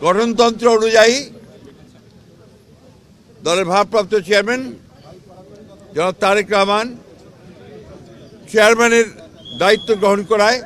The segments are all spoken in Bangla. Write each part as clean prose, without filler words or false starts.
গঠনতন্ত্র অনুযায়ী দলের ভারপ্রাপ্ত চেয়ারম্যান জনাব তারেক রহমান চেয়ারম্যানের দায়িত্ব গ্রহণ করায়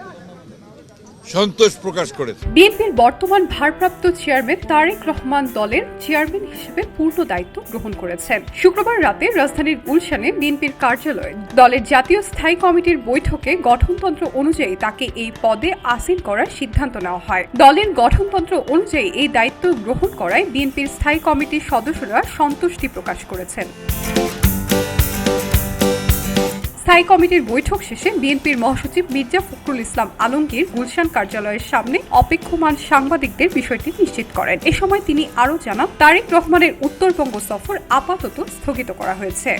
সন্তোষ প্রকাশ করেছে। বিএনপির বর্তমান ভারপ্রাপ্ত চেয়ারম্যান তারেক রহমান দলের চেয়ারম্যান হিসেবে পূর্ণ দায়িত্ব গ্রহণ করেছেন। শুক্রবার রাতে রাজধানীর গুলশানে বিএনপির কার্যালয়ে দলের জাতীয় স্থায়ী কমিটির বৈঠকে গঠনতন্ত্র অনুযায়ী তাকে এই পদে আসীন করার সিদ্ধান্ত নেওয়া হয়। দলের গঠনতন্ত্র অনুযায়ী এই দায়িত্ব গ্রহণ করায় বিএনপির স্থায়ী কমিটির সদস্যরা সন্তুষ্টি প্রকাশ করেছেন। স্থায়ী কমিটির বৈঠক শেষে বিএনপির মহাসচিব মির্জা ফখরুল ইসলাম আলমগীর গুলশান কার্যালয়ের সামনে অপেক্ষমান সাংবাদিকদের বিষয়টি নিশ্চিত করেন। এ সময় তিনি আরও জানান, তারেক রহমানের উত্তরবঙ্গ সফর আপাতত স্থগিত করা হয়েছে।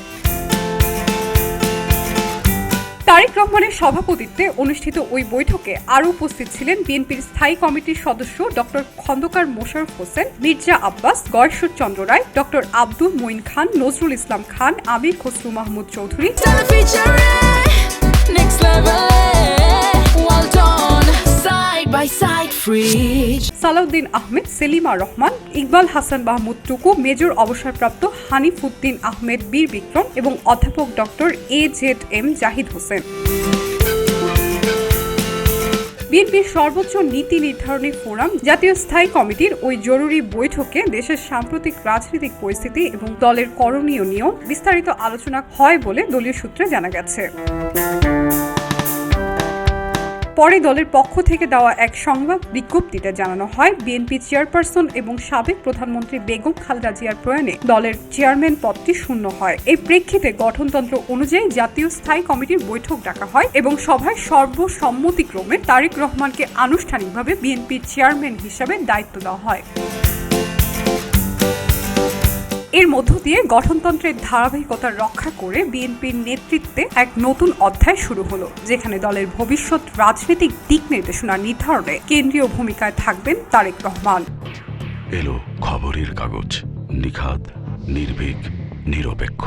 তারেক রহমানের সভাপতিত্বে অনুষ্ঠিত ওই বৈঠকে আরও উপস্থিত ছিলেন বিএনপির স্থায়ী কমিটির সদস্য ডক্টর খন্দকার মোশাররফ হোসেন, মির্জা আব্বাস, গয়েশ্বর চন্দ্র রায়, ডক্টর আব্দুল মঈন খান, নজরুল ইসলাম খান, আমির খসরু মাহমুদ চৌধুরী, সালাউদ্দিন আহমেদ, সেলিমা রহমান, ইকবাল হাসান মাহমুদ টুকু, মেজর অবসরপ্রাপ্ত হানিফ উদ্দিন আহমেদ বীর বিক্রম এবং অধ্যাপক ডক্টর AZM জাহিদ হোসেন। বিএনপির সর্বোচ্চ নীতি নির্ধারণী ফোরাম জাতীয় স্থায়ী কমিটির ওই জরুরি বৈঠকে দেশের সাম্প্রতিক রাজনৈতিক পরিস্থিতি এবং দলের করণীয় নিয়েও বিস্তারিত আলোচনা হয় বলে দলীয় সূত্রে জানা গেছে। পরে দলের পক্ষ থেকে দেওয়া এক সংবাদ বিজ্ঞপ্তিতে জানানো হয়, বিএনপি চেয়ারপারসন এবং সাবেক প্রধানমন্ত্রী বেগম খালেদা জিয়ার প্রয়াণে দলের চেয়ারম্যান পদটি শূন্য হয়। এই প্রেক্ষিতে গঠনতন্ত্র অনুযায়ী জাতীয় স্থায়ী কমিটির বৈঠক ডাকা হয় এবং সভায় সর্বসম্মতিক্রমে তারেক রহমানকে আনুষ্ঠানিকভাবে বিএনপির চেয়ারম্যান হিসেবে দায়িত্ব দেওয়া হয়। এর মধ্য দিয়ে গঠনতন্ত্রের ধারাবাহিকতা রক্ষা করে বিএনপির নেতৃত্বে এক নতুন অধ্যায় শুরু হলো, যেখানে দলের ভবিষ্যৎ রাজনৈতিক দিক নির্দেশনা নির্ধারণে কেন্দ্রীয় ভূমিকায় থাকবেন তারেক রহমান। এলো খবরের কাগজ, নিখাদ, নির্ভীক, নিরপেক্ষ।